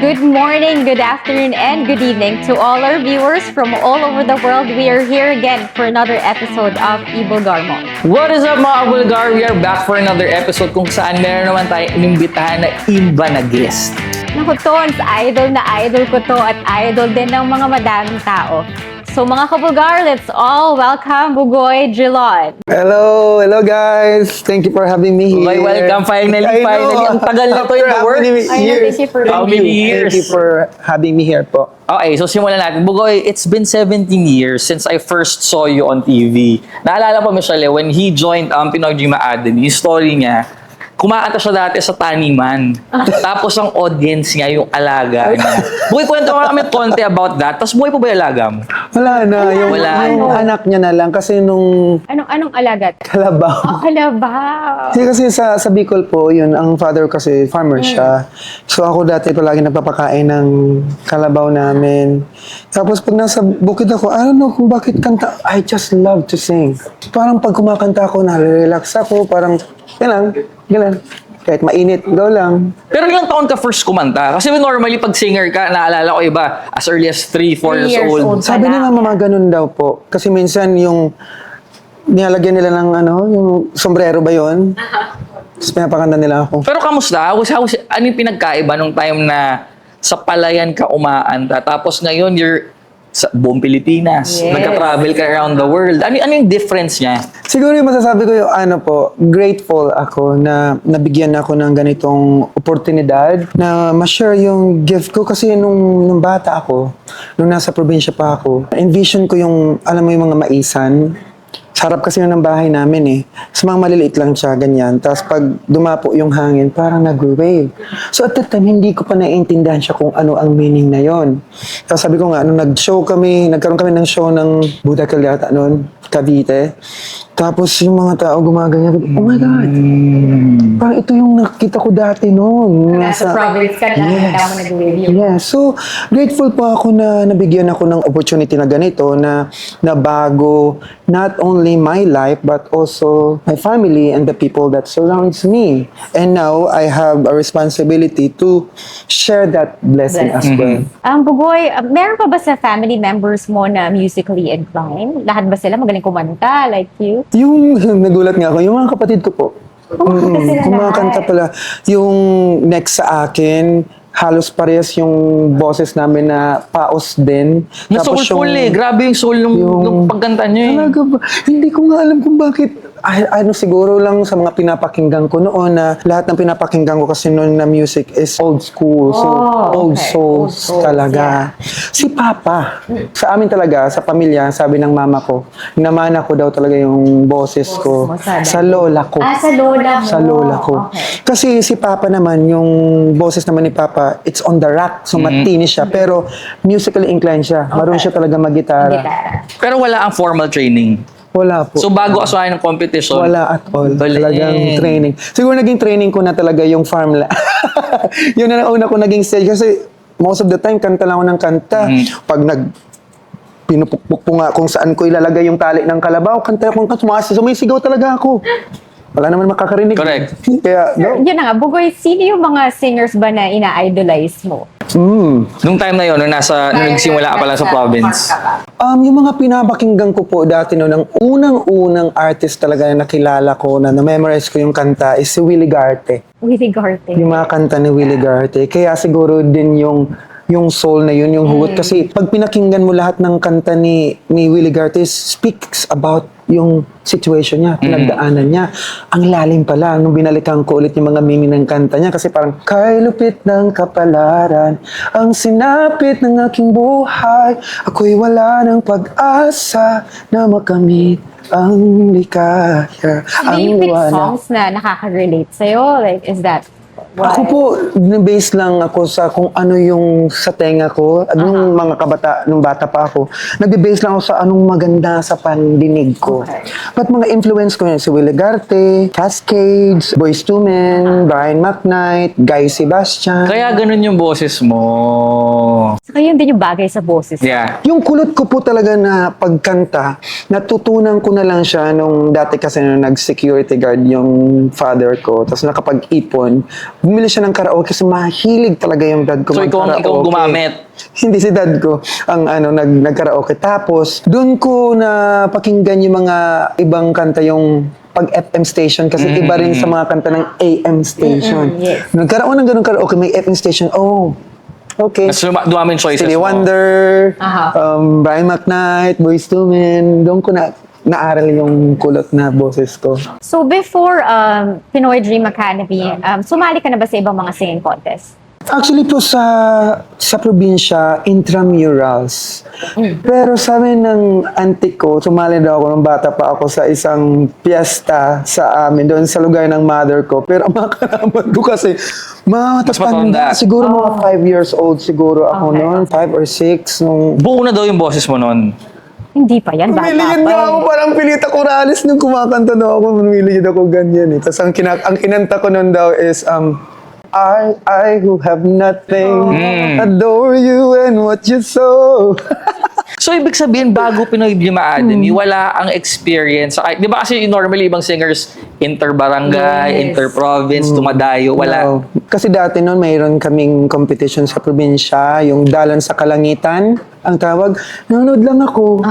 Good morning, good afternoon, and good evening to all our viewers from all over the world. We are here again for another episode of Ibulgarmo. What is up mga Bulgar? We are back for another episode kung saan meron naman tayo inimbitahan na iba na guest. Naku, Tons, idol na idol ko to at idol din ng mga madaming tao. So mga kabulgar, let's all welcome Bugoy Drilon. Hello guys. Thank you for having me here. Okay, welcome. Finally. Ang tagal na to yung work. How many years? Thank you for having me here po. Okay, so simulan natin. Bugoy, it's been 17 years since I first saw you on TV. Naalala ko, Michelle, when he joined Pinoy Dream Academy, yung story niya, kumakanta siya dati sa taniman. Tapos ang audience niya, yung alaga niya. Bugoy, kwento mo kami konti about that. Tapos buhay pa ba yung alaga mo? Wala na. Yung anak niya na lang kasi nung Anong alagat? kalabaw. Oh, kalabaw. Kasi sa Bicol po, yun, ang father kasi farmer siya. So ako dati palagi nagpapakain ng kalabaw namin. Tapos pag nasa bukid ako, I don't know kung bakit kanta. I just love to sing. Parang pag kumakanta ako, nare-relax ako. Parang, ganun. Kahit mainit, go lang. Pero ilang taon ka first kumanta? Kasi normally pag singer ka, naalala ko iba, as early as 3, 4 years old. Sabi nila mga ganun daw po. Kasi minsan yung nilalagyan nila ng yung sombrero ba yun? Tapos pinapakanta nila ako. Pero kamusta? Ano yung pinagkaiba nung time na sa palayan ka umaanta? Tapos ngayon, you're sa buong Pilipinas. Yes. Nagka-travel ka around the world. Ano yung difference niya? Siguro yung masasabi ko yung grateful ako na nabigyan ako ng ganitong oportunidad na ma-share yung gift ko kasi nung bata ako, nung nasa probinsya pa ako, envision ko yung, alam mo yung mga maisan. Sarap kasi yun ng bahay namin eh. Sa mga maliliit lang siya, ganyan. Tapos pag dumapo yung hangin, parang nag-wave. So at that time, hindi ko pa naiintindihan siya kung ano ang meaning na yon. Tapos sabi ko nga, nung nagkaroon kami ng show ng Budakal yata noon, Cavite. Tapos yung mga tao gumaganyan, oh my God, parang ito yung nakita ko dati noon. Nasa province ka na, nakita mo nag-review. Yeah, so grateful po ako na nabigyan ako ng opportunity na ganito na bago not only my life but also my family and the people that surrounds me. And now I have a responsibility to share that blessing as well. Bugoy, meron pa ba sa family members mo na musically inclined? Lahat ba sila magaling kumanta like you? Yung nagulat nga ako, yung mga kapatid ko po. Kumakanta pala. Yung next sa akin, halos parehas yung boses namin na paos din. Soulful eh. Grabe yung soul nung pagkanta niyo eh. Talaga ba? Hindi ko nga alam kung bakit. Siguro lang sa mga pinapakinggan ko noon na lahat ng pinapakinggan ko kasi noon na music is old school. So, old souls talaga. Yeah. Si Papa, sa amin talaga, sa pamilya, sabi ng mama ko, namana ko daw talaga yung boses ko sa lola ko. Sa lola mo? Sa lola ko. Okay. Kasi si Papa naman, yung boses naman ni Papa, it's on the rack. So, matinis siya. Pero musically inclined siya. Marunong siya talaga mag-gitara. Pero wala ang formal training. Wala po. So bago asuhan ng competition? Wala at all. Talagang training. Siguro naging training ko na talaga yung farmland. Yun na una ko naging stage kasi most of the time kanta lang ako ng kanta. Pag pinupukpuk po nga kung saan ko ilalagay yung tali ng kalabaw, kanta akong sumisigaw talaga ako. Wala naman makakarinig. Correct. Kaya, no? Yun na nga, Bugoy, sino yung mga singers ba na ina-idolize mo? Nung time na yun, nung nagsimula ka pala sa province? Yung mga pinapakinggan ko po dati noon, ang unang-unang artist talaga na nakilala ko, na na-memorize ko yung kanta, is si Willie Garte. Willie Garte. Yung mga kanta ni Willie Garte. Kaya siguro din yung soul na yun, yung hugot. Kasi pag pinakinggan mo lahat ng kanta ni Willie Garte, speaks about yung situation niya, pinagdaanan niya. Ang lalim pala, nung binalikan ko ulit yung mga meaning ng kanta niya, kasi parang, kay lupit ng kapalaran, ang sinapit ng aking buhay, ako'y wala ng pag-asa na makamit ang likaya, May ang pick liwanag. songs na nakaka-relate sa'yo? Like, is that why? Ako po, base lang ako sa kung ano yung sa tenga ko. Nung mga nung bata pa ako, nagbe-base lang ako sa anong maganda sa pandinig ko. Okay. But mga influence ko yun, si Willie Garte, Cascades, Boyz II Men, Brian McKnight, Guy Sebastian. Kaya ganun yung boses mo. Saka yun din yung bagay sa boses. Yeah. Yung kulot ko po talaga na pagkanta, natutunan ko na lang siya nung dati kasi nung nag-security guard yung father ko, tapos nakapag-ipon, bumili siya ng karaoke kasi mahilig talaga yung dad ko So, ikaw ang gumamit? Hindi, si dad ko ang nagkaraoke. Tapos, doon ko na pakinggan yung mga ibang kanta, yung pag FM station kasi iba rin sa mga kanta ng AM station. Yes. Nagkaroon ng ganun karaoke, may FM station. Oh, okay. Mas dumaming choices Stevie mo. Wonder, Aha. Brian McKnight, Boyz II Men. Doon ko naaral yung kulot na boses ko. So before Pinoy Dream Academy, sumali ka na ba sa ibang mga singing contest? Actually po sa probinsya, intramurals. Pero sabi ng auntie ko, sumali daw ako nung bata pa ako sa isang piyesta sa amin, doon sa lugar ng mother ko. Pero ang mga kalaman ko kasi, matanda. matatanda. Siguro mga 5 years old siguro ako Okay. noon, 5 or 6. Nung Buo na daw yung boses mo nun. Hindi pa yan, bata Pumili pa. nga ako, parang Pilita Corrales nung kumakanta daw ako, pumili ako ganyan eh. Tapos ang kinanta ko nun daw is, I who have nothing, adore you and what you sow. So, ibig sabihin, bago Pinoy Dream Academy, wala ang experience. Di ba kasi normally ibang singers, inter-barangay, Yes. inter-province, dumadayo, wala. No. Kasi dati noon mayroon kaming competition sa probinsya, yung Dalan sa Kalangitan, ang tawag. Nanonood lang ako.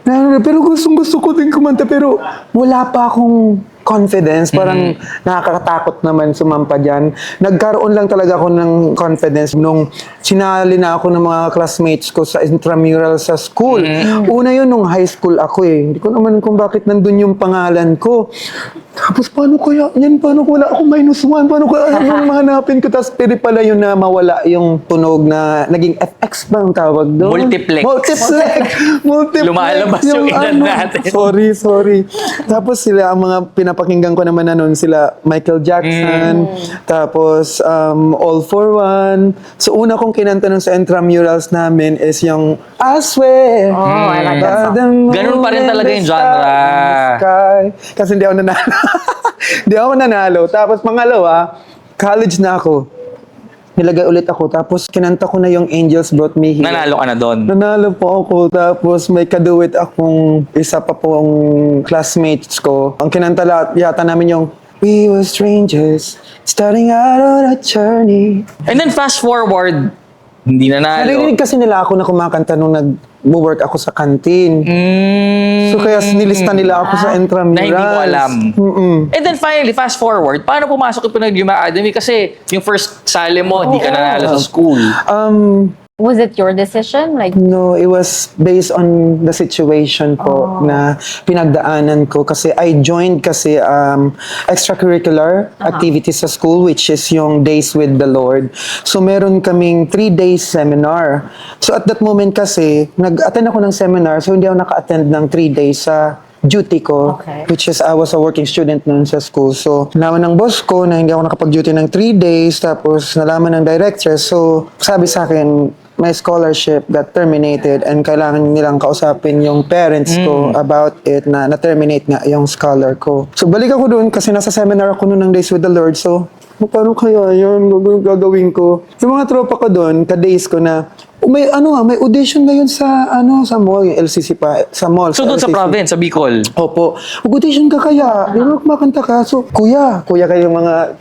Nanonood, pero gusto ko din kumanta, pero wala pa akong confidence. Parang nakakatakot naman sumampa dyan. Nagkaroon lang talaga ako ng confidence nung sinali na ako ng mga classmates ko sa intramural sa school. Una yun nung high school ako eh. Hindi ko naman kung bakit nandun yung pangalan ko. Tapos paano kaya yan? Paano ko wala ako -1? Paano ko ano mahanapin ko? Tapos pwede pala yun na mawala yung tunog na naging FX ba ang tawag doon? Multiplex. Multiplex. Lumalabas yung edad natin. Sorry. Tapos sila, ang mga pinapakinggan ko naman na noon, sila Michael Jackson, tapos All for One. So una kong kinanta nun sa intramurals namin is yung I Swear. Oh, I like that song. by the moon Ganun pa rin and talaga the yung stars genre. in the sky. Kasi hindi ako nanalo. Hindi ako nanalo. Tapos pangalawa, college na ako. Nilagay ulit ako. Tapos kinanta ko na yung Angels Brought Me Here. Nanalo ka na doon. Nanalo po ako. Tapos may kaduet akong isa pa pong classmates ko. Ang kinanta yata namin yung We were strangers, starting out on a journey. And then fast forward, hindi nanalo. Narinig kasi nila ako na kumakanta nung nag-work ako sa kantin. So kaya nilista nila ako sa intramurals. Na hindi mo alam. Mm-mm. And then finally, fast forward, paano pumasok yung Pinoy Dream Academy? Kasi yung first sali mo, hindi ka nanalo sa school. Was it your decision? Like, No, it was based on the situation po na pinagdaanan ko kasi I joined kasi extracurricular activities sa school which is yung Days with the Lord. So meron kaming 3 days seminar. So at that moment kasi nag-attend ako ng seminar so hindi ako naka-attend ng 3 days sa duty ko, Okay. which is I was a working student noon sa school. So, nalaman ng boss ko na hindi ako nakapag-duty ng 3 days, tapos nalaman ng director. So, sabi sa akin, my scholarship got terminated and kailangan nilang kausapin yung parents ko about it na na-terminate nga yung scholar ko. So, balik ako doon kasi nasa seminar ako noon ng Days with the Lord. So, paano kaya yun? Gagawin ko. Yung mga tropa ko doon, ka-days ko na, may audition ngayon sa mall, yung LCC pa, sa mall. So doon sa LCC. province, sa Bicol. Opo. Mag-audition ka kaya? Di ba kumakanta ka? So, kuya kayo mga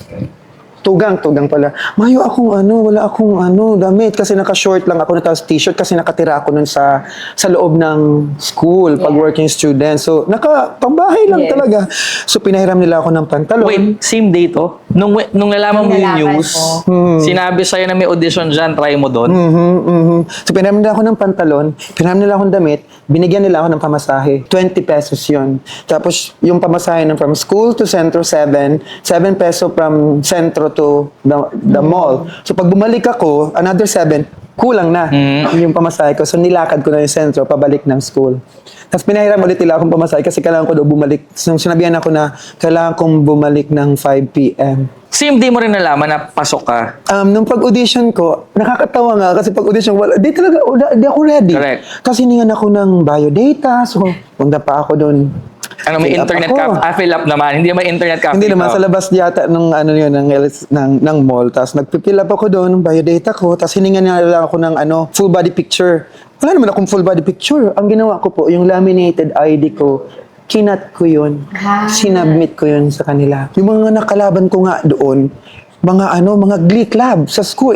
tugang pala. Mayo akong wala akong damit kasi naka-short lang ako na tapos t-shirt kasi nakatira ako nun sa loob ng school pag working student. So, pambahay lang Yes. talaga. So, pinahiram nila ako ng pantalon. Wait, same day to? Nung nalaman mo yung Nalaman news, ko. sinabi sa'yo na may audition dyan, try mo doon. So, pinahiram nila ako ng pantalon, pinahiram nila akong damit, binigyan nila ako ng pamasahe. 20 pesos yun. Tapos, yung pamasahe ng from school to Centro 7 peso from Centro to the mall. So, pag bumalik ako, another 7, kulang na yung pamasahe ko. So, nilakad ko na yung Centro, pabalik ng school. Tapos, pinahiram ulit nila akong pamasahe kasi kailangan ko daw bumalik. So, sinabihan ako na kailangan kong bumalik ng 5 p.m. Same day mo rin nalaman na pasok ka. Nung pag-audition ko, nakakatawa nga kasi pag-audition, di ako ready. Correct. Kasi hiningan ako ng biodata, so punta pa ako doon. May Fill up internet ako. cafe? Fill up naman. Hindi naman internet cafe. Hindi naman, ikaw. sa labas yata ng mall. Tapos nagpipill up ako doon, ng biodata ko, tapos hiningan nila ako ng full body picture. Wala naman akong full body picture. Ang ginawa ko po, yung laminated ID ko, kinat ko yun. Sinubmit ko yun sa kanila. Yung mga nakalaban ko nga doon, mga glee club sa school.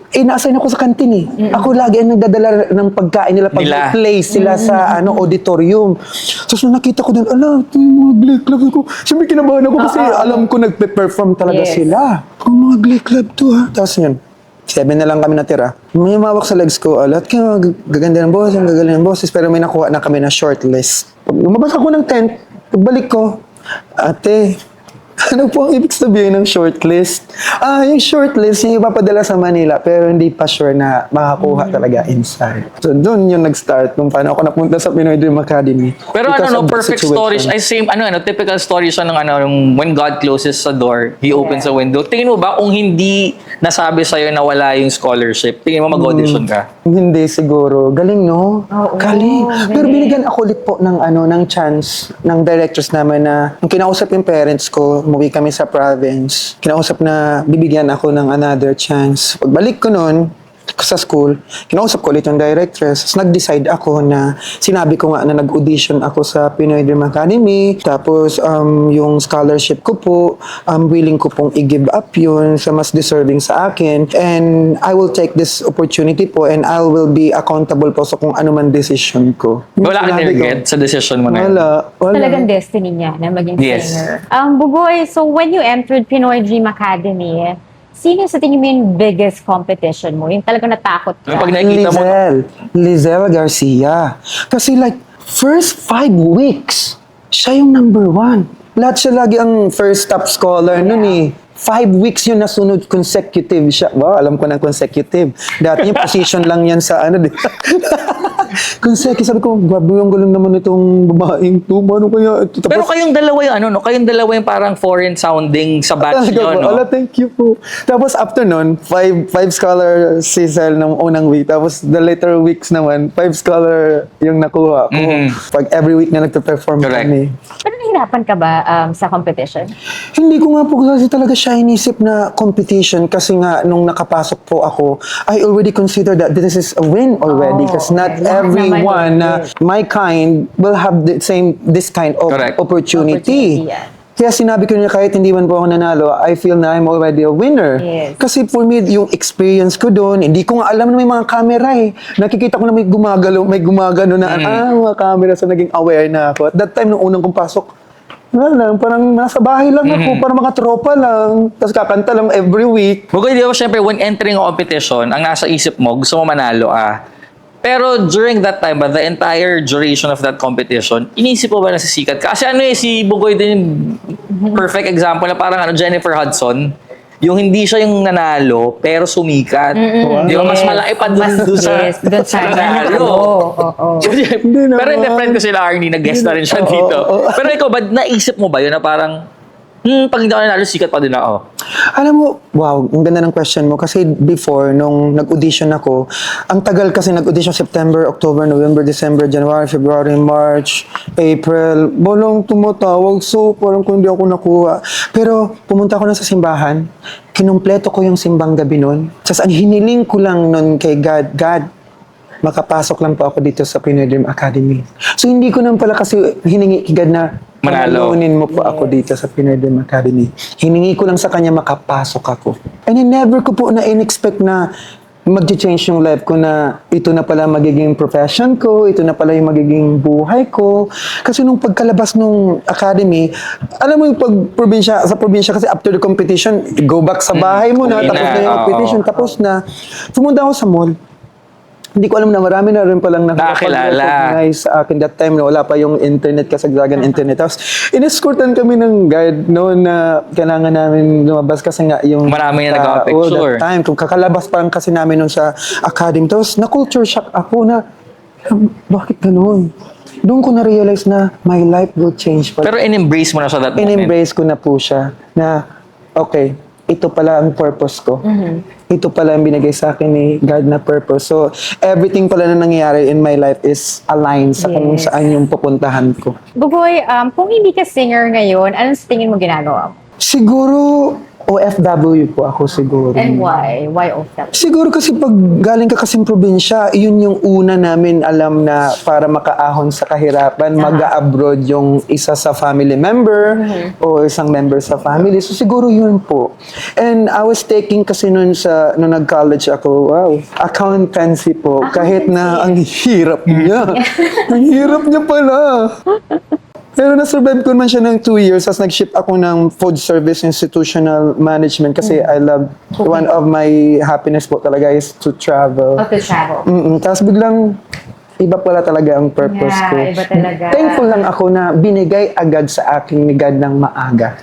Na-assign ako sa kantin eh. Ako lagi ang nagdadala ng pagkain nila pag Nila. play sila sa auditorium. Tapos nung nakita ko doon, ito yung mga glee club ko. Siyempre kinabahan ako kasi alam ko nagpe-perform talaga Yes. sila. Mga glee club to ha. Tapos yun, 7 na lang kami natira. May mawak sa legs ko, lahat kayo gaganda ng boses, gagaling ng boses, pero may nakuha na kami na shortlist. Lumabas ako ng tent, pagbalik ko, ate, ano po ang ibig sabihin ng shortlist? Yung shortlist, yung ipapadala sa Manila, pero hindi pa sure na makakuha talaga inside. So, doon yung nag-start kung paano ako napunta sa Pinoy Dream Academy. Pero Because of the perfect situation. story. Ay, same, typical story siya ng yung when God closes the door, He opens a window. Tingin mo ba kung hindi nasabi sa'yo na wala yung scholarship, tingin mo mag-audition ka? Hindi siguro. Galing, no? Oo, Galing. Pero galing. binigyan ako ulit po ng chance ng directors namin na nung kinausap yung parents ko, umuwi kami sa province. Kinausap na bibigyan ako ng another chance. Pagbalik ko noon sa school, kinausap ko ulit yung directress. Tapos nag-decide ako na, sinabi ko nga na nag-audition ako sa Pinoy Dream Academy. Tapos yung scholarship ko po, willing ko pong i-give up yun sa mas deserving sa akin. And I will take this opportunity po and I will be accountable po sa kung ano man decision ko. Wala ka Sinabi ko, regret sa decision mo na yun? Wala. Talagang destiny niya na maging Yes. singer. Bugoy, so when you entered Pinoy Dream Academy, sino sa tingin mo yung biggest competition mo? Yung talagang natakot ka? Yung pag nakikita mo, Lizelle Garcia. Kasi like, first 5 weeks, siya yung number 1. Lahat siya lagi ang first top scholar nun eh. 5 weeks yun nasunod consecutive siya. Wow, alam ko ng consecutive. Dati yung position lang yan sa di ba? Consecutive. Sabi ko, grabe yung galing naman itong babaeng to. Paano kaya ito? pero kayong dalawa yung kayong dalawa yung parang foreign sounding sa batch Talaga nyo, po. no? Ala, thank you po. Tapos after nun, 5 scholar si Cel ng unang week. Tapos the later weeks naman, 5 scholar yung nakuha ko. Pag every week na nagpe-perform Correct. kami. Pero nahirapan ka ba sa competition? Hindi ko nga po kasi talaga siya inisip na competition kasi nga nung nakapasok po ako, I already consider that this is a win already because not okay. everyone na my kind will have this kind of Correct. opportunity. Opportunity, yeah. Kaya sinabi ko niya kahit hindi man po ako nanalo, I feel na I'm already a winner. Yes. Kasi for me, yung experience ko doon, hindi ko nga alam na may mga camera eh. Nakikita ko na may gumagano na, mga camera, so naging aware na ako. At that time, nung unang kong pasok, wala lang, parang nasa bahay lang ako, parang mga tropa lang. Tapos kakanta lang every week. Bugoy, di ba syempre, when entering a competition, ang nasa isip mo, gusto mo manalo, Pero during that time, the entire duration of that competition, inisip mo ba na sisikat ka? Kasi si Bugoy din yung perfect example na parang Jennifer Hudson, yung hindi siya yung nanalo, pero sumikat. Di ba? Mas malaki pa dun sa Yes, doon sa nanalo. Oo. Pero hindi, friend ko sila Arnie, nag-guest na rin siya dito. Pero ikaw ba, naisip mo ba yun na parang, pag hindi ako nanalo, sikat pa din ako? Alam mo, wow, ang ganda ng question mo. Kasi before, nung nag-audition ako, ang tagal kasi nag-audition September, October, November, December, January, February, March, April. Walang tumatawag, so parang kung hindi ako nakuha. Pero pumunta ako na sa simbahan, kinumpleto ko yung simbang gabi nun. Tapos ang hiniling ko lang nun kay God, makapasok lang po ako dito sa Pinoy Dream Academy. So hindi ko naman pala kasi hiningi kay God na Manalo. panalunin mo po ako dito sa Pinoy Dream Academy. Hiningi ko lang sa kanya makapasok ako. And never ko po na in-expect na mag-change yung life ko na ito na pala magiging profession ko, ito na pala yung magiging buhay ko. Kasi nung pagkalabas nung academy, alam mo yung sa probinsya kasi after the competition, go back sa bahay mo na, Uwi tapos na, na yung oo. competition, tapos na. Pumunta ako sa mall. Hindi ko alam na marami na rin palang Nakakilala. recognize sa akin that time na wala pa yung internet, kasagdagan internet. Tapos, in-escortan kami ng guard noon na kailangan namin lumabas kasi nga yung Marami na that nagpapicture. time. Kung kakalabas pa lang kasi namin noon sa academy. Tapos, na-culture shock ako na, bakit ganun? Doon ko na-realize na my life will change. Pero in-embrace mo na sa that moment. In-embrace ko na po siya na, okay, ito pala ang purpose ko. Ito pala ang binigay sa akin ni God na purpose. So, everything pala na nangyayari in my life is aligned sa kung Yes. saan yung pupuntahan ko. Bugoy, kung hindi ka singer ngayon, anong sa tingin mo ginagawa mo? Siguro, OFW po ako siguro. And why? Why OFW? Siguro kasi pag galing ka kasing probinsya, yun yung una namin alam na para makaahon sa kahirapan, mag-abroad yung isa sa family member o isang member sa family. So siguro yun po. And I was taking kasi nung nag-college ako, accountancy po. Kahit na ang hirap niya. Ang hirap niya pala. Pero na-survive ko naman siya ng 2 years as nag-ship ako ng food service institutional management kasi I love, one of my happiness po talaga is to travel. To travel. Tapos biglang, iba pala talaga ang purpose Yeah, ko. iba talaga. Thankful lang ako na binigay agad sa akin ni God ng maaga.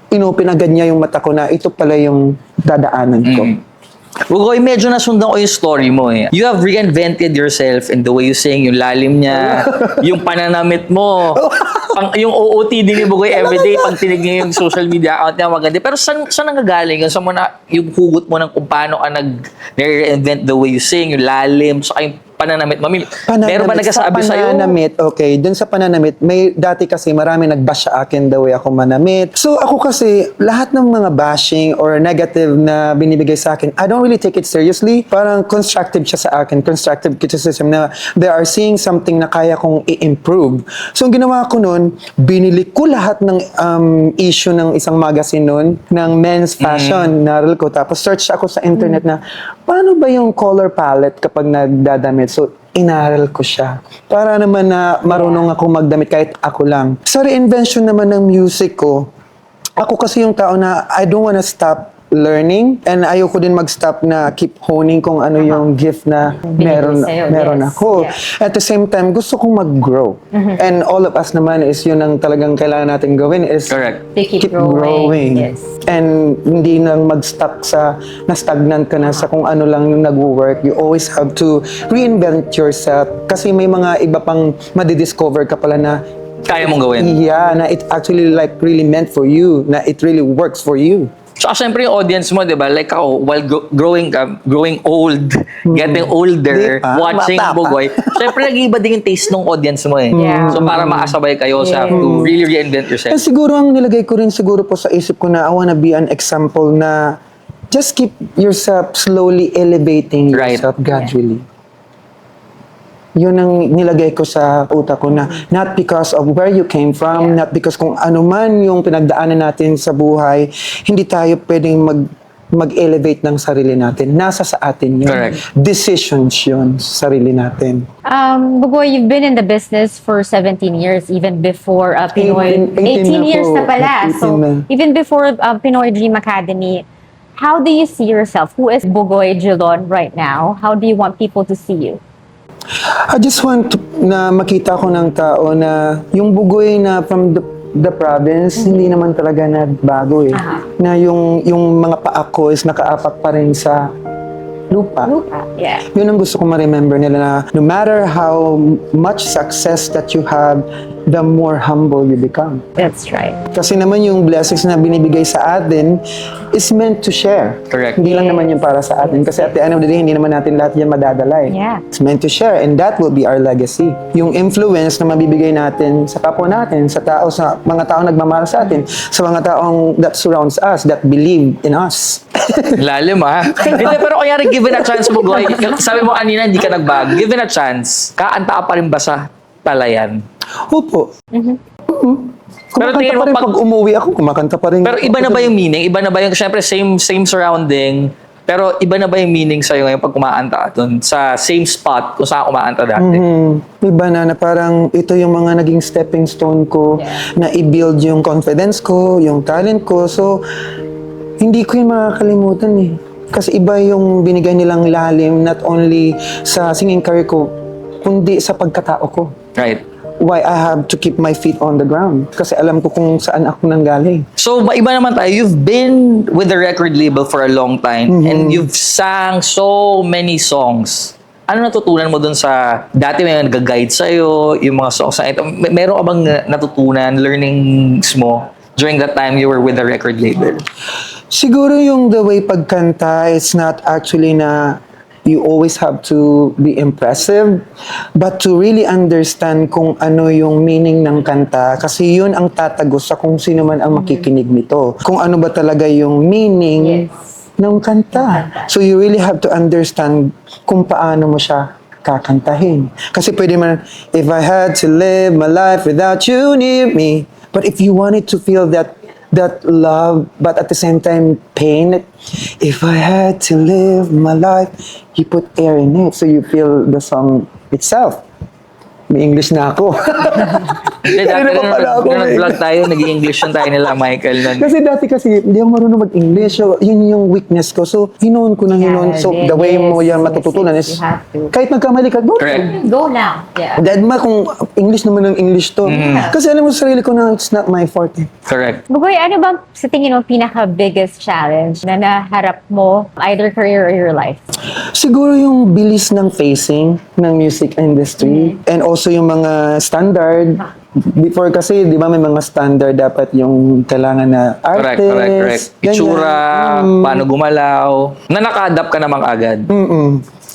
Inopen agad niya yung mata ko na ito pala yung dadaanan ko. Bugoy, medyo nasundan ko yung story mo eh. You have reinvented yourself in the way you sing, yung lalim niya, yung pananamit mo. Yung OOTD ni Bugoy everyday, pag tinignan yung social media account niya, maganda. Pero saan nanggagaling? Saan mo na yung hugot mo ng kung paano ka nag-reinvent the way you sing, yung lalim, saka yung pananamit mo? Meron ba nagkasabi sa'yo? Pananamit, okay. Dun sa pananamit, dati kasi marami nag-bash sa akin the way ako manamit. So ako kasi, lahat ng mga bashing or negative na binibigay sa akin, I don't really take it seriously. Parang constructive siya sa akin, constructive criticism na they are seeing something na kaya kong i-improve. So ang ginawa ko nun, binili ko lahat ng issue ng isang magazine nun, ng men's fashion, naral ko. Tapos search ako sa internet na, paano ba yung color palette kapag nagdadamit? So, inaral ko siya. Para naman na marunong ako magdamit kahit ako lang. Sa reinvention naman ng music ko, ako kasi yung tao na I don't wanna stop learning and ayoko din mag-stop na keep honing kung ano yung gift na meron yes. ako. Yeah. At the same time, gusto kong mag-grow. And all of us naman is yun ang talagang kailangan natin gawin is Correct. They keep growing. Yes. And hindi lang mag-stuck sa na-stagnant ka na sa kung ano lang yung nag-work. You always have to reinvent yourself kasi may mga iba pang madidiscover ka pala na Kaya mong gawin. yeah, na it actually like really meant for you, na it really works for you. Tsaka syempre yung audience mo, di ba? Like ako, while growing old, getting older, Di pa? watching Bata pa. Bugoy, syempre nag-iiba din yung taste ng audience mo eh. Yeah. So para makasabay kayo sa to really reinvent yourself. And siguro ang nilagay ko rin siguro po sa isip ko na I wanna be an example na just keep yourself slowly elevating Right. yourself gradually. Yun ang nilagay ko sa utak ko na not because of where you came from, not because kung ano man yung pinagdaanan natin sa buhay, hindi tayo pwedeng mag-elevate ng sarili natin. Nasa sa atin yun. Correct. Decisions yun sa sarili natin. Bugoy, you've been in the business for 17 years, even before Pinoy... 18 18 na years po. na pala. 18 So, na. even before Pinoy Dream Academy, how do you see yourself? Who is Bugoy Jilon right now? How do you want people to see you? I just want na makita ko ng tao na yung Bugoy na from the province, hindi naman talaga nagbago eh. Na yung mga paa ko is nakaapak pa rin sa lupa. Yeah. Yun ang gusto ko ma-remember nila na no matter how much success that you have, the more humble you become. That's right. Kasi naman yung blessings na binibigay sa atin is meant to share. Correct. Hindi lang naman yung para sa atin. Kasi at the end of the day, hindi naman natin lahat yan madadala eh. Yeah. It's meant to share and that will be our legacy. Yung influence na mabibigay natin sa kapwa natin, sa tao, sa mga taong nagmamahal sa atin, sa mga taong that surrounds us, that believe in us. Lalim ah. Hindi, pero kunyari given a chance, Bugoy, sabi mo kanina hindi ka nagbago. Given a chance, kaanta ka pa rin ba sa Palayan? Opo. Pero Kumakanta tingin mo pa rin pag- pag umuwi ako, kumakanta pa rin. Pero iba na ba yung meaning? Iba na ba yung, syempre, same surrounding, pero iba na ba yung meaning sa'yo ngayon pag kumakanta ka dun sa same spot kung saan kumakanta dati? Iba na parang ito yung mga naging stepping stone ko na i-build yung confidence ko, yung talent ko. So, hindi ko yung makakalimutan eh. Kasi iba yung binigay nilang lalim not only sa singing career ko, kundi sa pagkatao ko. Right. Why I have to keep my feet on the ground. Kasi alam ko kung saan ako nanggaling. So, iba naman tayo. You've been with the record label for a long time and you've sang so many songs. Ano natutunan mo dun sa, dati may nag-guide sa'yo, yung mga songs na ito. Meron ka bang natutunan, learnings mo during that time you were with the record label? Siguro yung the way pagkanta, it's not actually na you always have to be impressive, but to really understand kung ano yung meaning ng kanta, kasi yun ang tatagos sa kung sino man ang makikinig nito. Kung ano ba talaga yung meaning ng kanta. So you really have to understand kung paano mo siya kakantahin. Kasi pwede man, if I had to live my life without you near me, but if you wanted to feel that love, but at the same time pain, if I had to live my life, you put air in it so you feel the song itself. May English na ako. Hindi, Kanina dati pa pala ako, nung eh. nag-vlog tayo, nag-English tayo nila, Michael. Nun. Kasi dati hindi ako marunong mag-English. So, yun yung weakness ko. So, hinoon ko na hinoon. So, the way mo yan matututunan is, you have to. kahit nagkamali ka, go. Correct. Go lang. Yeah. Dahil kung English naman ng English to. Kasi alam mo sa sarili ko na it's not my forte. Correct. Bugoy, ano bang sa tingin mo pinaka-biggest challenge na naharap mo, either career or your life? Siguro yung bilis ng facing ng music industry and also yung mga standard. Before kasi, di ba may mga standard dapat yung kailangan na Correct. artist. ganyan. Itsura, paano gumalaw. Na naka-adapt ka namang agad.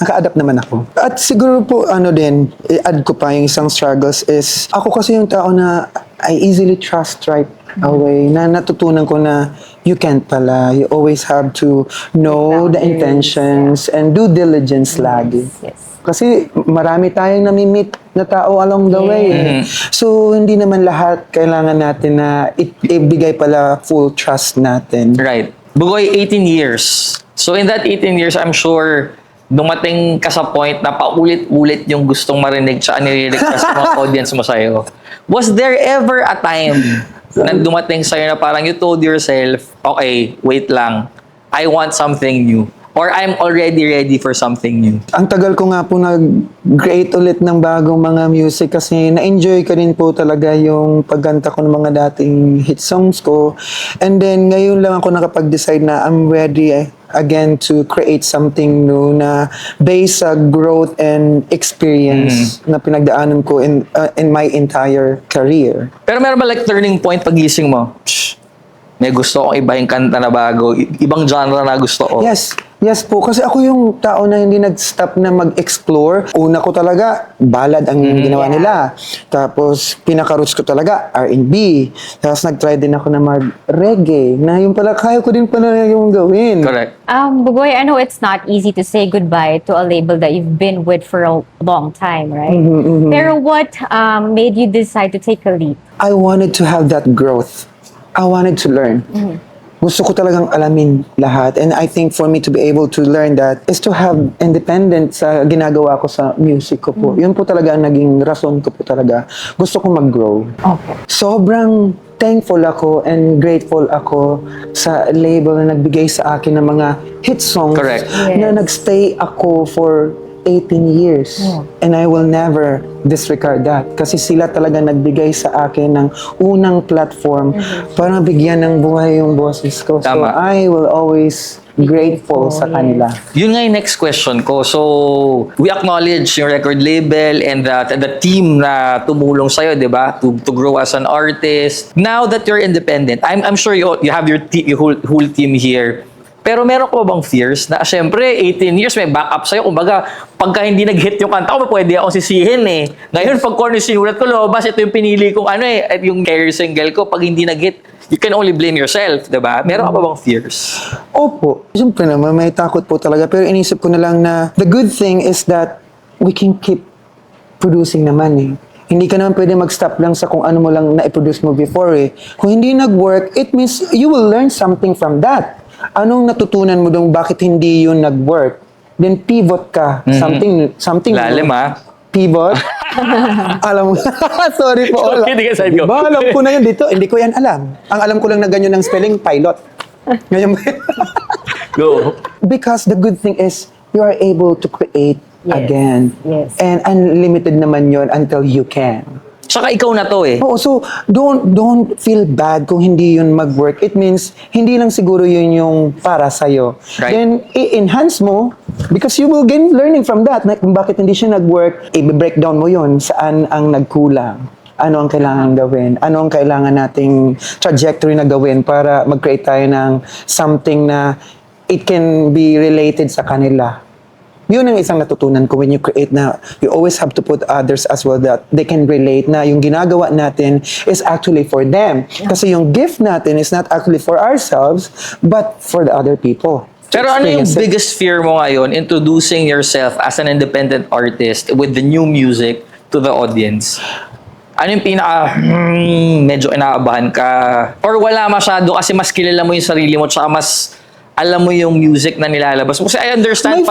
Naka-adapt naman ako. At siguro po, i-add ko pa yung isang struggles is, ako kasi yung tao na I easily trust right away. Na natutunan ko na you can't pala. You always have to know the intentions and due diligence lagi. Yes. Kasi marami tayong nami-meet na tao along the way. So, hindi naman lahat kailangan natin na ibigay pala full trust natin. Right. Bugoy, 18 years. So in that 18 years, I'm sure dumating ka sa point na paulit-ulit yung gustong marinig siya nire-request ng mga audience mo sa'yo. Was there ever a time na dumating sa'yo na parang you told yourself, okay, wait lang, I want something new. Or I'm already ready for something new. Ang tagal ko nga po nag-create ulit ng bagong mga music kasi na-enjoy ko rin po talaga yung pagganta ko ng mga dating hit songs ko. And then ngayon lang ako nakapag-decide na I'm ready again to create something new na based sa growth and experience na pinagdaanan ko in my entire career. Pero meron ba like turning point pagising mo? May gusto akong iba yung kanta na bago, ibang genre na gusto ko. Yes po. Kasi ako yung tao na hindi nag-stop na mag-explore. Una ko talaga, ballad ang ginawa nila. Tapos, pinaka-roots ko talaga, R&B. Tapos, nag-try din ako na mag-reggae. Na yung pala, kaya ko din pala yung gawin. Correct. Bugoy, I know it's not easy to say goodbye to a label that you've been with for a long time, right? Pero what made you decide to take a leap? I wanted to have that growth. I wanted to learn. Gusto ko talagang alamin lahat. And I think for me to be able to learn that is to have independence sa ginagawa ko sa music ko po. Yun po talaga ang naging rason ko po talaga. Gusto ko mag-grow. Okay. Sobrang thankful ako and grateful ako sa label na nagbigay sa akin ng mga hit songs. Correct. Na nagstay ako for 18 years. And I will never disregard that. Kasi sila talaga nagbigay sa akin ng unang platform para bigyan ng buhay yung boses ko. So Tama. I will always grateful sa kanila. Yun nga yung next question ko. So, we acknowledge yung record label and the team na tumulong sa'yo, di ba? To grow as an artist. Now that you're independent, I'm sure you have your whole team here. Pero meron ko ba bang fears na, syempre, 18 years, may backup sa'yo. Kumbaga, pagka hindi nag-hit yung kanta ko, pwede akong sisihin eh. Ngayon, pag corner sinulat ko, lobas, ito yung pinili kong at yung career single ko, pag hindi nag-hit, you can only blame yourself, diba? Meron ka ba bang fears? Opo. Siyempre naman, may takot po talaga. Pero inisip ko na lang na the good thing is that we can keep producing naman eh. Hindi ka naman pwede mag-stop lang sa kung ano mo lang na-produce mo before eh. Kung hindi nag-work, it means you will learn something from that. Anong natutunan mo dong bakit hindi yun nag-work? Then pivot ka. Something. Lalim Pivot. Alam mo. Sorry po. Hindi ka side ko. Diba, alam ko na yun dito. Hindi ko yan alam. Ang alam ko lang na ganyan ang spelling, pilot. Ngayon, Go. because the good thing is you are able to create again. Yes. And unlimited naman yun until you can. Tsaka ikaw na to eh. Oo, so don't feel bad kung hindi yun mag-work. It means hindi lang siguro yun yung para sa'yo. Right. Then i-enhance mo because you will gain learning from that. Na kung bakit hindi siya nag-work, i-breakdown mo yun saan ang nagkulang. Ano ang kailangan gawin? Ano ang kailangan nating trajectory na gawin para mag-create tayo ng something na it can be related sa kanila. Yun ang isang natutunan ko when you create na you always have to put others as well that they can relate na yung ginagawa natin is actually for them. Kasi yung gift natin is not actually for ourselves, but for the other people. Pero ano yung Experience it. biggest fear mo ngayon introducing yourself as an independent artist with the new music to the audience? Ano yung medyo inaabahan ka? Or wala masyado kasi mas kilala mo yung sarili mo tsaka mas alam mo yung music na nilalabas mo. Kasi I understand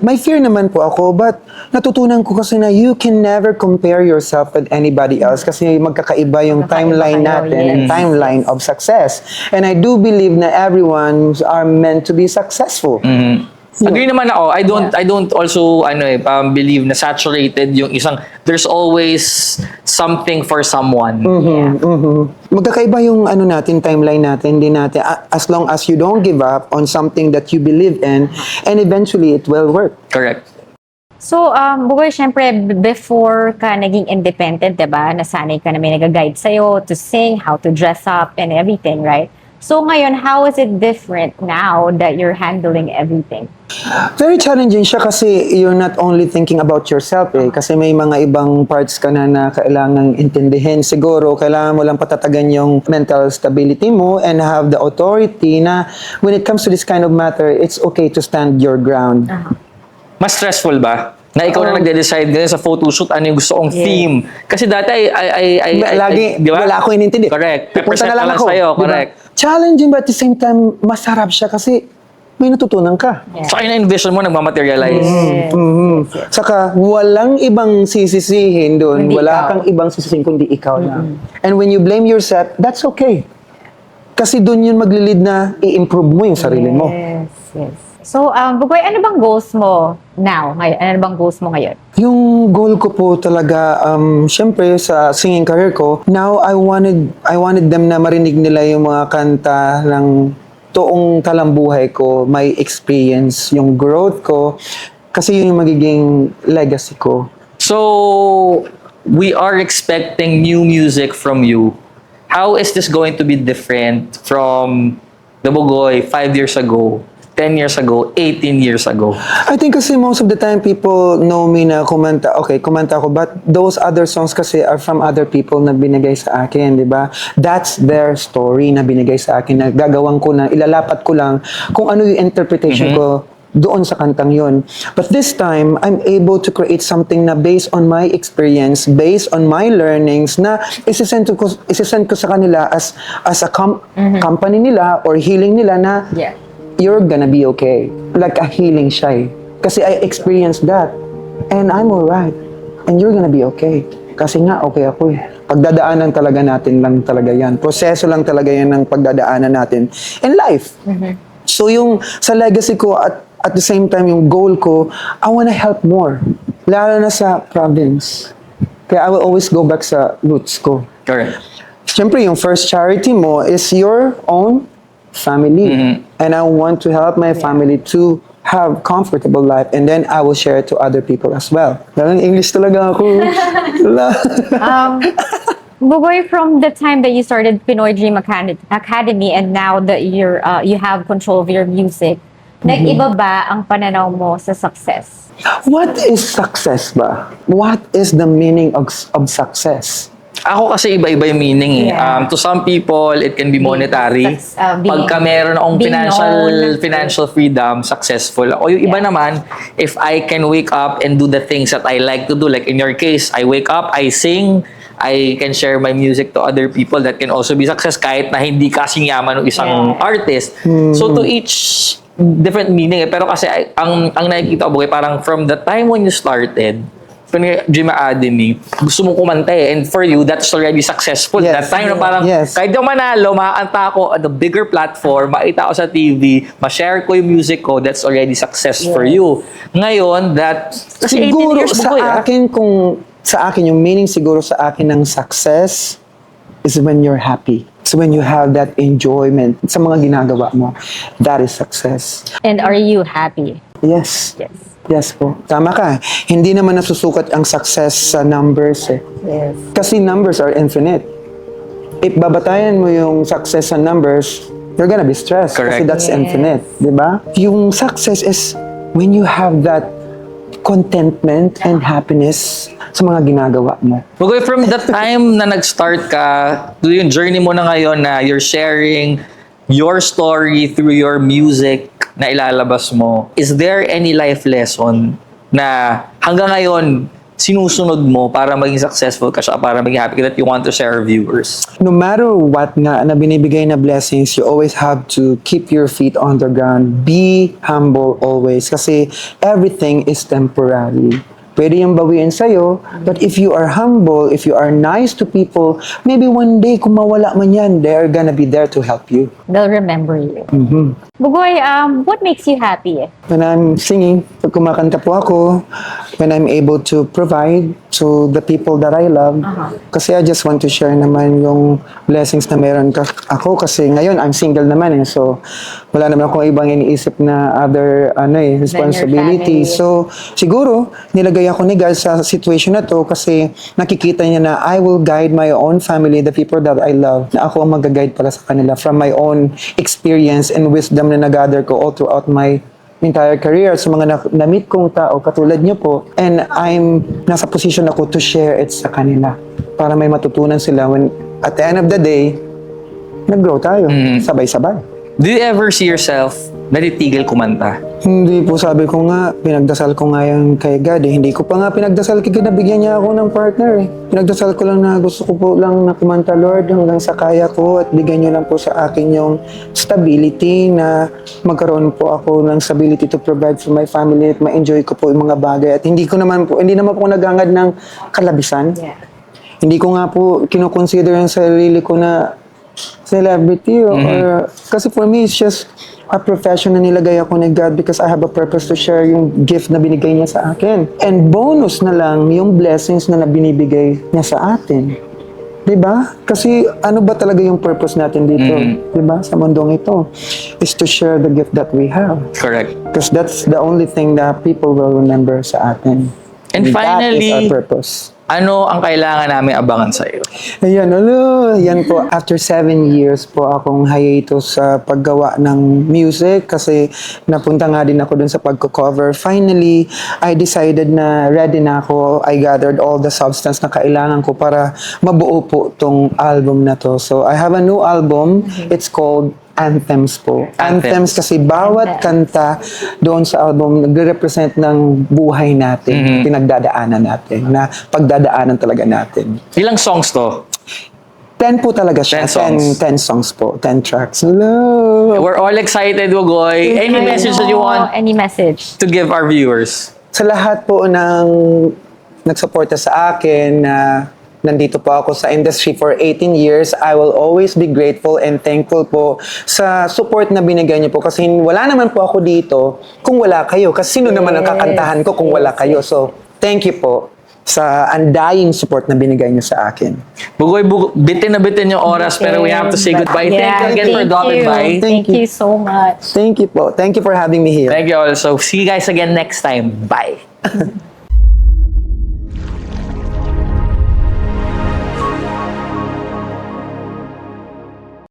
May fear naman po ako, but natutunan ko kasi na you can never compare yourself with anybody else kasi magkakaiba yung timeline kayo, natin and yes. timeline of success. And I do believe na everyone are meant to be successful. Agree naman ako. I don't also believe na saturated yung isang there's always something for someone. Magkakaiba yung natin, timeline natin, din natin. As long as you don't give up on something that you believe in, and eventually it will work. Correct. So, Bugoy, syempre, before ka naging independent, diba, nasanay ka na may nag-guide sa'yo to sing, how to dress up, and everything, right? So, ngayon, how is it different now that you're handling everything? Very challenging siya kasi you're not only thinking about yourself kasi may mga ibang parts ka na kailangang intindihin. Siguro, kailangan mo lang patatagan yung mental stability mo and have the authority na when it comes to this kind of matter, it's okay to stand your ground. Mas stressful ba? Na ikaw na nagde-decide ganyan sa photoshoot, ano yung gusto kong theme. Kasi dati Lagi, di ba? wala ako inintindi. Correct. Pupunta Represent na lang lang ako. sa'yo, Di ba? correct. Challenging but at the same time, masarap siya kasi may natutunan ka. So, na-envision mo, nagmamaterialize. Saka, walang ibang sisisihin doon. Kundi Wala ikaw. kang ibang sisisihin kundi ikaw lang. And when you blame yourself, that's okay. Kasi doon yun maglilid na i-improve mo yung sarili mo. Yes, yes. So, Bugoy, ano bang goals mo now? Ngayon? Ano bang goals mo ngayon? Yung goal ko po talaga, syempre sa singing career ko, now I wanted them na marinig nila yung mga kanta ng toong talambuhay ko, my experience, yung growth ko, kasi yun yung magiging legacy ko. So, we are expecting new music from you. How is this going to be different from the Bugoy 5 years ago, 10 years ago, 18 years ago? I think kasi most of the time people know me na kumanta ako, but those other songs kasi are from other people na binigay sa akin, di ba? That's their story na binigay sa akin, na gagawin ko na, ilalapat ko lang kung ano yung interpretation ko doon sa kantang yun. But this time, I'm able to create something na based on my experience, based on my learnings, na isisend ko sa kanila as a company nila or healing nila na Yeah. you're gonna be okay. Like a healing siya eh. Kasi I experienced that. And I'm alright. And you're gonna be okay. Kasi nga, okay ako eh. Pagdadaanan talaga natin lang talaga yan. Proseso lang talaga yan ng pagdadaanan natin in life. So yung sa legacy ko at the same time yung goal ko, I wanna help more. Lalo na sa province. Kaya I will always go back sa roots ko. Correct. Siyempre, yung first charity mo is your own family. And I want to help my family to have comfortable life, and then I will share it to other people as well. Parang English talaga ako. Wala. Bugoy, from the time that you started Pinoy Dream Academy and now that you have control of your music, nag-iba ba ang pananaw mo sa success? What is success ba? What is the meaning of success? Ako kasi iba-iba yung meaning eh. Yeah. To some people, it can be monetary. Being- Pagka meron akong being known. financial freedom, successful. O yung iba naman, if I can wake up and do the things that I like to do, like in your case, I wake up, I sing, I can share my music to other people, that can also be success kahit na hindi kasing yaman ng isang artist. So to each different meaning eh. Pero kasi ang nakikita ko, parang from the time when you started, Pinoy Dream Academy, gusto mong kumanta eh. And for you, that's already successful. Yes. That time na parang, Yes. kahit yung manalo, makakanta ako at the bigger platform, makita ako sa TV, ma-share ko yung music ko, that's already success for you. Ngayon, kasi 18 Siguro years sa Bugoy, akin, yung meaning siguro sa akin ng success is when you're happy. It's when you have that enjoyment sa mga ginagawa mo. That is success. And are you happy? Yes. Yes. Yes po. Tama ka. Hindi naman nasusukat ang success sa numbers eh. Yes. Kasi numbers are infinite. If babatayan mo yung success sa numbers, you're gonna be stressed. Correct. Kasi that's Yes. infinite. Di ba? Yung success is when you have that contentment and happiness sa mga ginagawa mo. Bugoy, from the time na nag-start ka, to yung journey mo na ngayon na you're sharing your story through your music na ilalabas mo, is there any life lesson na hanggang ngayon sinusunod mo para maging successful ka siya, para maging happy ka that you want to share our viewers? No matter what nga na binibigay na blessings, you always have to keep your feet on the ground. Be humble always kasi everything is temporary. Pwede yung bawiin sa'yo, but if you are humble, if you are nice to people, maybe one day kung mawala man yan, they're gonna be there to help you. They'll remember you. Bugoy, what makes you happy? When I'm singing, pag kumakanta po ako, when I'm able to provide to the people that I love, kasi I just want to share naman yung blessings na meron ako kasi ngayon I'm single naman so wala naman akong ibang iniisip na other responsibility. family. So siguro nilagay ako ni God sa situation na to kasi nakikita niya na I will guide my own family, the people that I love, na ako ang mag-guide pala sa kanila from my own experience and wisdom na nag-gather ko all throughout my entire career sa mga na-meet kong tao katulad niyo po, and I'm nasa position ako to share it sa kanila para may matutunan sila when at the end of the day nag-grow tayo sabay-sabay. Do you ever see yourself natitigil kumanta? Hindi po, sabi ko nga, pinagdasal ko nga yan kay God Hindi ko pa nga pinagdasal kay God na bigyan niya ako ng partner Pinagdasal ko lang na gusto ko po lang na kumanta, Lord, hanggang sa kaya ko at bigyan niyo lang po sa akin yung stability na magkaroon po ako ng stability to provide for my family at ma-enjoy ko po yung mga bagay. At hindi naman po nagangad ng kalabisan. Yeah. Hindi ko nga po kinoconsider yung sarili ko na celebrity or kasi for me it's just a profession na nilagay ako ni God because I have a purpose to share yung gift na binigay niya sa akin. And bonus na lang yung blessings na binibigay niya sa atin. 'Di ba? Kasi ano ba talaga yung purpose natin dito? 'Di ba? Sa mundong ito is to share the gift that we have. Correct. Because that's the only thing that people will remember sa atin. And that finally, is our purpose. ano ang kailangan namin abangan sa'yo? Ayan, yan po. After 7 years po akong hiatus sa paggawa ng music kasi napunta nga din ako dun sa pagko-cover. Finally, I decided na ready na ako. I gathered all the substance na kailangan ko para mabuo po tong album na to. So, I have a new album. It's called Anthems po. Anthems kasi bawat kanta doon sa album nagre-represent ng buhay natin, pinagdadaanan natin, na pagdadaanan talaga natin. Ilang songs to? 10 po talaga siya. 10 songs. 10 songs po. 10 tracks. Hello! We're all excited, Wogoy. Any message that you want Any message? to give our viewers? Sa lahat po ng nagsuporta sa akin na nandito po ako sa industry for 18 years, I will always be grateful and thankful po sa support na binigay niyo po kasi wala naman po ako dito kung wala kayo. Kasi sino naman ang kakantahan ko kung wala kayo. So, thank you po sa undying support na binigay niyo sa akin. Bugoy, bitin na bitin yung oras, pero we have to say goodbye. Thank you again for dropping by. Thank you so much. Thank you po. Thank you for having me here. Thank you also. See you guys again next time. Bye.